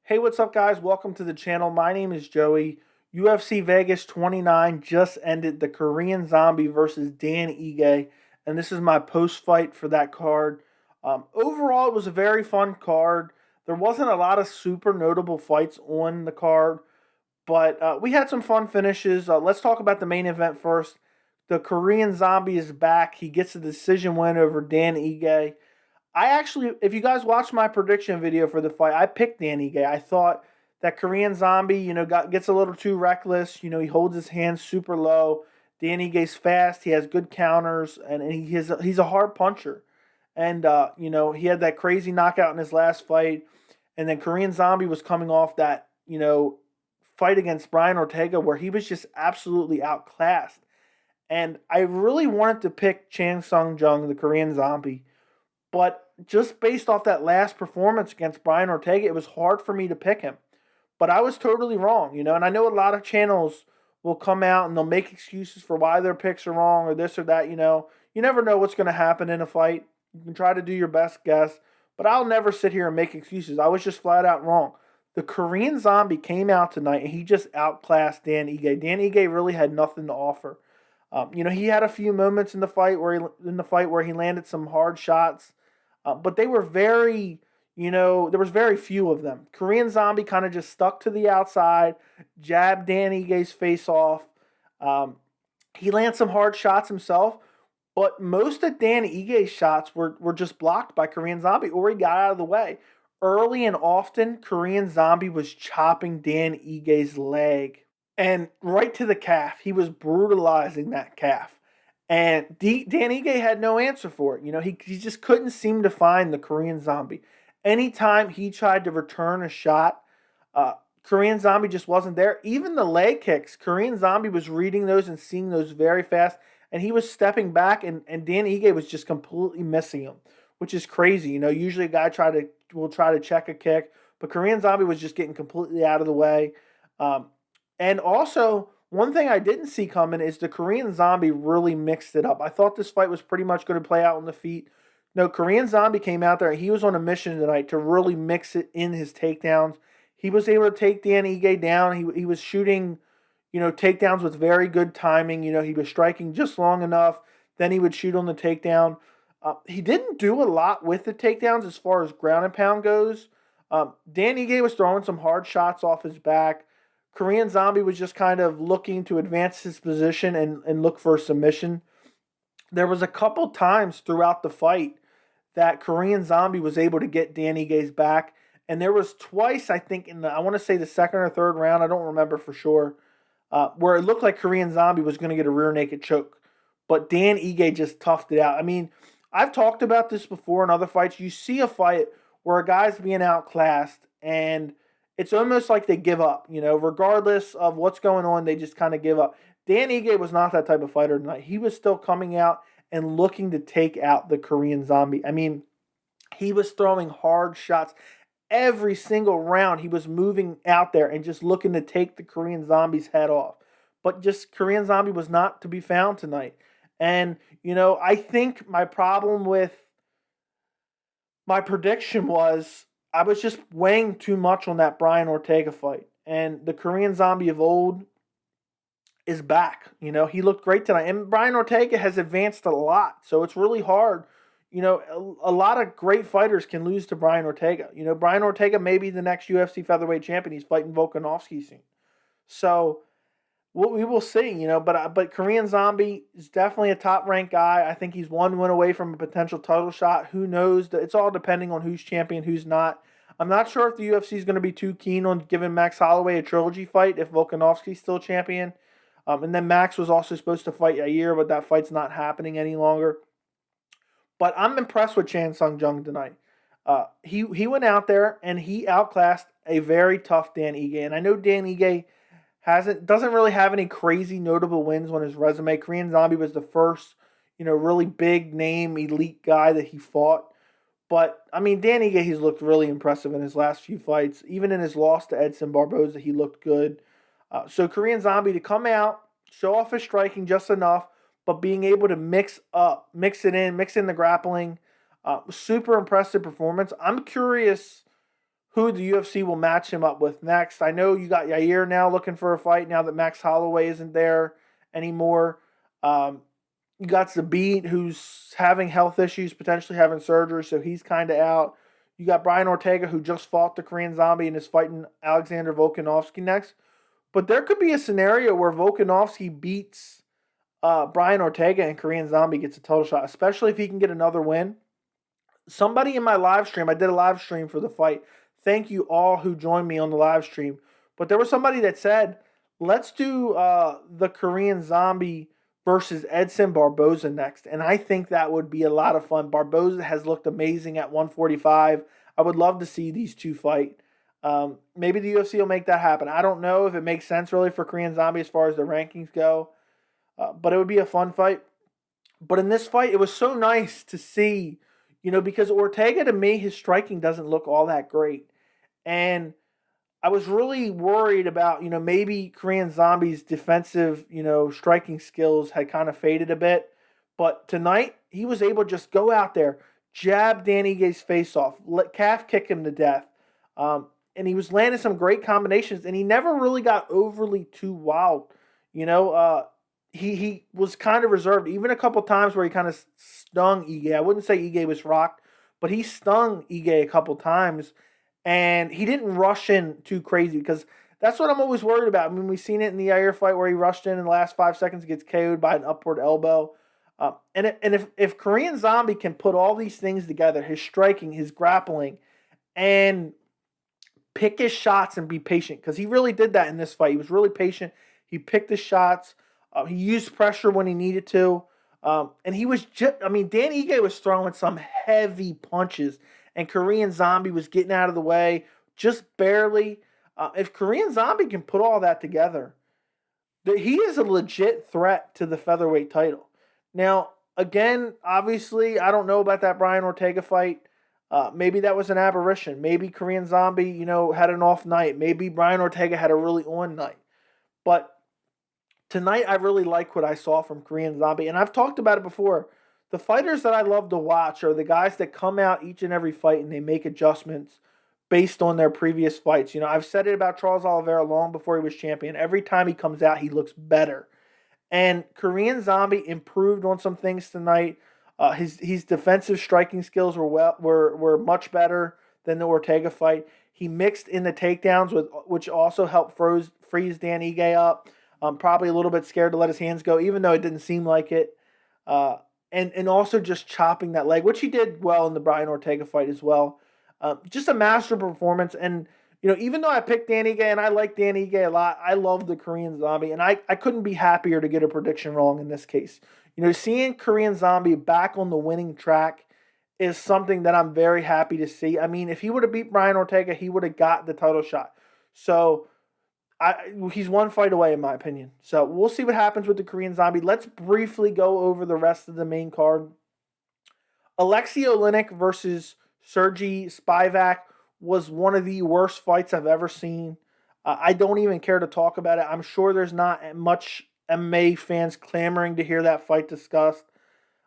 Hey, what's up, guys? Welcome to the channel. My name is Joey. UFC Vegas 29 just ended the Korean Zombie versus Dan Ige, and this is my post fight for that card. Overall, it was a very fun card. There wasn't a lot of super notable fights on the card, but we had some fun finishes. Let's talk about the main event first. The Korean Zombie is back. He gets a decision win over Dan Ige. I actually, if you guys watched my prediction video for the fight, I picked Dan Ige. I thought that Korean Zombie, gets a little too reckless. He holds his hands super low. Dan Ige's fast. He has good counters, and he's a hard puncher. And he had that crazy knockout in his last fight. And then Korean Zombie was coming off that fight against Brian Ortega where he was just absolutely outclassed. And I really wanted to pick Chan Sung Jung, the Korean Zombie, but just based off that last performance against Brian Ortega, it was hard for me to pick him. But I was totally wrong, and I know a lot of channels will come out and they'll make excuses for why their picks are wrong or this or that, You never know what's going to happen in a fight. You can try to do your best guess, but I'll never sit here and make excuses. I was just flat out wrong. The Korean Zombie came out tonight and he just outclassed Dan Ige. Dan Ige really had nothing to offer. He had a few moments in the fight where he landed some hard shots, but they were very, there was very few of them. Korean Zombie kind of just stuck to the outside, jabbed Dan Ige's face off. He landed some hard shots himself, but most of Dan Ige's shots were just blocked by Korean Zombie, or he got out of the way. Early and often, Korean Zombie was chopping Dan Ige's leg. And right to the calf. He was brutalizing that calf. And Dan Ige had no answer for it. He just couldn't seem to find the Korean Zombie. Anytime he tried to return a shot, Korean Zombie just wasn't there. Even the leg kicks, Korean Zombie was reading those and seeing those very fast. And he was stepping back, and Dan Ige was just completely missing him, which is crazy. Usually a guy will try to check a kick, but Korean Zombie was just getting completely out of the way. And also, one thing I didn't see coming is the Korean Zombie really mixed it up. I thought this fight was pretty much going to play out on the feet. No, Korean Zombie came out there. He was on a mission tonight to really mix it in his takedowns. He was able to take Dan Ige down. He was shooting, takedowns with very good timing. He was striking just long enough. Then he would shoot on the takedown. He didn't do a lot with the takedowns as far as ground and pound goes. Dan Ige was throwing some hard shots off his back. Korean Zombie was just kind of looking to advance his position and look for a submission. There was a couple times throughout the fight that Korean Zombie was able to get Dan Ige's back. And there was twice, I think, I want to say the second or third round, I don't remember for sure, where it looked like Korean Zombie was going to get a rear naked choke. But Dan Ige just toughed it out. I mean, I've talked about this before in other fights. You see a fight where a guy's being outclassed and it's almost like they give up, regardless of what's going on, they just kind of give up. Dan Ige was not that type of fighter tonight. He was still coming out and looking to take out the Korean Zombie. I mean, he was throwing hard shots. Every single round, he was moving out there and just looking to take the Korean Zombie's head off. But just Korean Zombie was not to be found tonight. And, I think my problem with my prediction was I was just weighing too much on that Brian Ortega fight. And the Korean Zombie of old is back. He looked great tonight. And Brian Ortega has advanced a lot. So it's really hard. A lot of great fighters can lose to Brian Ortega. Brian Ortega may be the next UFC featherweight champion. He's fighting Volkanovski soon. So we will see, but Korean Zombie is definitely a top-ranked guy. I think he's one win away from a potential title shot. Who knows? It's all depending on who's champion, who's not. I'm not sure if the UFC is going to be too keen on giving Max Holloway a trilogy fight if Volkanovski's still champion. And then Max was also supposed to fight Yair, but that fight's not happening any longer. But I'm impressed with Chan Sung Jung tonight. He went out there and he outclassed a very tough Dan Ige. And I know Dan Ige doesn't really have any crazy notable wins on his resume. Korean Zombie was the first, really big name elite guy that he fought. But I mean, Dan Ige, he's looked really impressive in his last few fights. Even in his loss to Edson Barboza, he looked good. So Korean Zombie to come out, show off his striking just enough, but being able to mix in the grappling, super impressive performance. I'm curious who the UFC will match him up with next. I know you got Yair now looking for a fight now that Max Holloway isn't there anymore. You got Zabit, who's having health issues, potentially having surgery, so he's kind of out. You got Brian Ortega, who just fought the Korean Zombie and is fighting Alexander Volkanovski next. But there could be a scenario where Volkanovski beats Brian Ortega and Korean Zombie gets a title shot, especially if he can get another win. Somebody in my live stream, I did a live stream for the fight. Thank you all who joined me on the live stream. But there was somebody that said, let's do the Korean Zombie versus Edson Barboza next. And I think that would be a lot of fun. Barboza has looked amazing at 145. I would love to see these two fight. Maybe the UFC will make that happen. I don't know if it makes sense really for Korean Zombie as far as the rankings go. But it would be a fun fight. But in this fight, it was so nice to see, because Ortega, to me, his striking doesn't look all that great. And I was really worried about, maybe Korean Zombie's defensive, striking skills had kind of faded a bit. But tonight, he was able to just go out there, jab Dan Ige's face off, calf kick him to death. And he was landing some great combinations, and he never really got overly too wild. He was kind of reserved, even a couple times where he kind of stung Ige. I wouldn't say Ige was rocked, but he stung Ige a couple times, and he didn't rush in too crazy, because that's what I'm always worried about. I mean, we've seen it in the Yair fight where he rushed in the last 5 seconds, gets KO'd by an upward elbow. And if Korean Zombie can put all these things together, his striking, his grappling, and pick his shots and be patient, because he really did that in this fight. He was really patient. He picked his shots. He used pressure when he needed to. And he was Dan Ige was throwing some heavy punches, and Korean Zombie was getting out of the way just barely. If Korean Zombie can put all that together, he is a legit threat to the featherweight title. Now, again, obviously, I don't know about that Brian Ortega fight. Maybe that was an aberration. Maybe Korean Zombie, had an off night. Maybe Brian Ortega had a really on night. But tonight, I really like what I saw from Korean Zombie. And I've talked about it before. The fighters that I love to watch are the guys that come out each and every fight and they make adjustments based on their previous fights. I've said it about Charles Oliveira long before he was champion. Every time he comes out, he looks better. And Korean Zombie improved on some things tonight. His defensive striking skills were much better than the Ortega fight. He mixed in the takedowns, which also helped freeze Dan Ige up. Probably a little bit scared to let his hands go, even though it didn't seem like it. And also just chopping that leg, which he did well in the Brian Ortega fight as well. Just a master performance. And, even though I picked Dan Ige and I like Dan Ige a lot, I love the Korean Zombie. And I couldn't be happier to get a prediction wrong in this case. Seeing Korean Zombie back on the winning track is something that I'm very happy to see. I mean, if he would have beat Brian Ortega, he would have got the title shot. So he's one fight away, in my opinion. So we'll see what happens with the Korean Zombie. Let's briefly go over the rest of the main card. Alexei Oleinik versus Sergey Spivak was one of the worst fights I've ever seen. I don't even care to talk about it. I'm sure there's not much MMA fans clamoring to hear that fight discussed.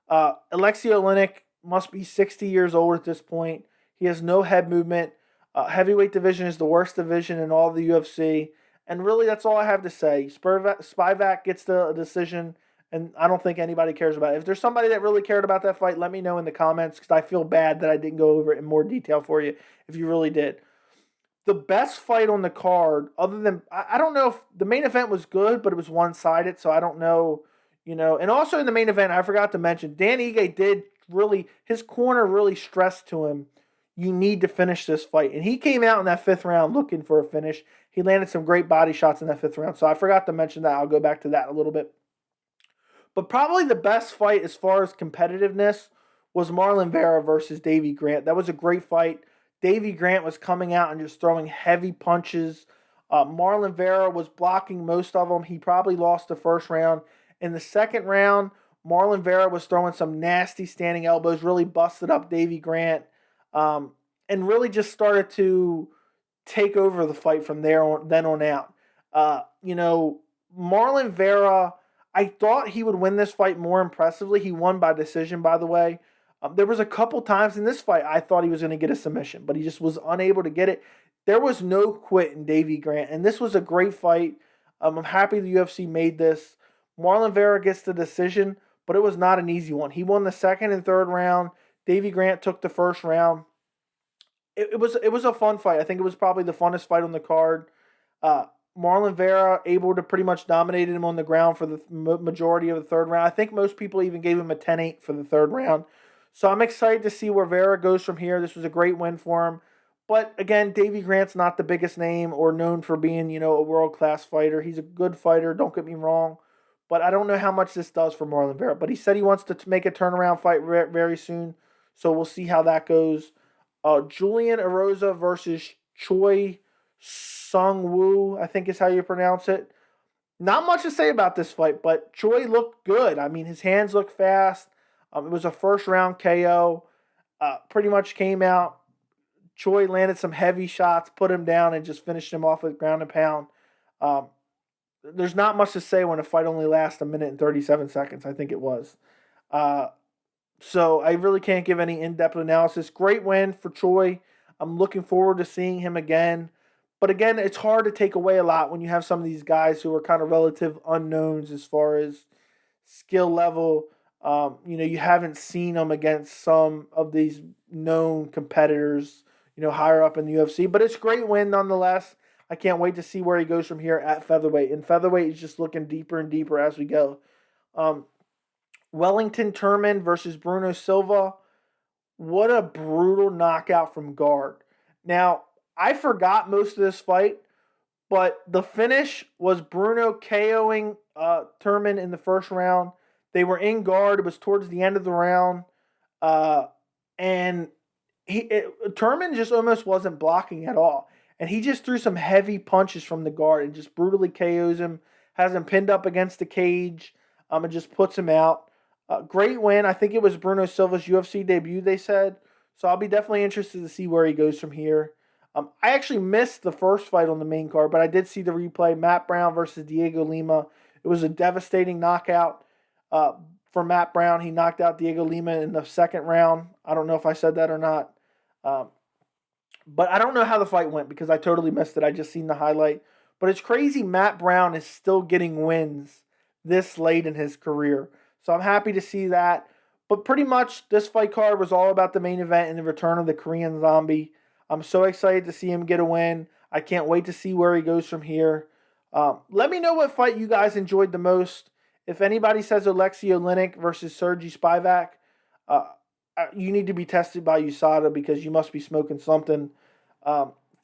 Alexei Oleinik must be 60 years old at this point. He has no head movement. Heavyweight division is the worst division in all the UFC. And really, that's all I have to say. Spivak gets the decision, and I don't think anybody cares about it. If there's somebody that really cared about that fight, let me know in the comments, because I feel bad that I didn't go over it in more detail for you if you really did. The best fight on the card, other than, I don't know if the main event was good, but it was one-sided, so I don't know, And also in the main event, I forgot to mention, Dan Ige did really, his corner really stressed to him, you need to finish this fight. And he came out in that 5th round looking for a finish. He landed some great body shots in that 5th round. So I forgot to mention that. I'll go back to that a little bit. But probably the best fight as far as competitiveness was Marlon Vera versus Davey Grant. That was a great fight. Davey Grant was coming out and just throwing heavy punches. Marlon Vera was blocking most of them. He probably lost the first round. In the second round, Marlon Vera was throwing some nasty standing elbows, really busted up Davey Grant, and really just started to take over the fight from then on out. Marlon Vera, I thought he would win this fight more impressively. He won by decision, by the way. There was a couple times in this fight I thought he was going to get a submission, but he just was unable to get it. There was no quit in Davey Grant, and this was a great fight. I'm happy the UFC made this. Marlon Vera gets the decision, but it was not an easy one. He won the second and third round. Davey Grant took the first round. It was a fun fight. I think it was probably the funnest fight on the card. Uh, Marlon Vera able to pretty much dominate him on the ground for the majority of the third round. I think most people even gave him a 10-8 for the third round. So I'm excited to see where Vera goes from here. This was a great win for him. But again, Davey Grant's not the biggest name or known for being, a world-class fighter. He's a good fighter, don't get me wrong. But I don't know how much this does for Marlon Vera. But he said he wants to make a turnaround fight very soon. So we'll see how that goes. Julian Erosa versus Choi Seung-Woo, I think is how you pronounce it. Not much to say about this fight, but Choi looked good. I mean, his hands looked fast. It was a first round KO. Pretty much came out. Choi landed some heavy shots, put him down, and just finished him off with ground and pound. Um, there's not much to say when a fight only lasts a minute and 37 seconds, I think it was. Uh, so I really can't give any in-depth analysis. Great win for Choi. I'm looking forward to seeing him again. But again, it's hard to take away a lot when you have some of these guys who are kind of relative unknowns as far as skill level. You haven't seen them against some of these known competitors, higher up in the UFC. But it's a great win nonetheless. I can't wait to see where he goes from here at featherweight. And featherweight is just looking deeper and deeper as we go. Wellington Turman versus Bruno Silva. What a brutal knockout from guard. Now, I forgot most of this fight, but the finish was Bruno KOing Turman in the first round. They were in guard. It was towards the end of the round. And Turman just almost wasn't blocking at all. And he just threw some heavy punches from the guard and just brutally KOs him, has him pinned up against the cage, and just puts him out. Great win. I think it was Bruno Silva's UFC debut, they said. So I'll be definitely interested to see where he goes from here. I actually missed the first fight on the main card, but I did see the replay. Matt Brown versus DhiegoLima. It was a devastating knockout for Matt Brown. He knocked out DhiegoLima in the second round. I don't know if I said that or not. But I don't know how the fight went because I totally missed it. I just seen the highlight. But it's crazy Matt Brown is still getting wins this late in his career. So I'm happy to see that. But pretty much this fight card was all about the main event and the return of the Korean Zombie. I'm so excited to see him get a win. I can't wait to see where he goes from here. Let me know what fight you guys enjoyed the most. If anybody says Alexei Oleinik versus Sergey Spivak, you need to be tested by USADA because you must be smoking something.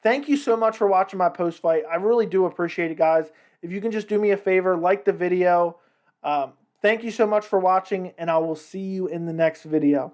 Thank you so much for watching my post-fight. I really do appreciate it, guys. If you can just do me a favor, like the video. Thank you so much for watching, and I will see you in the next video.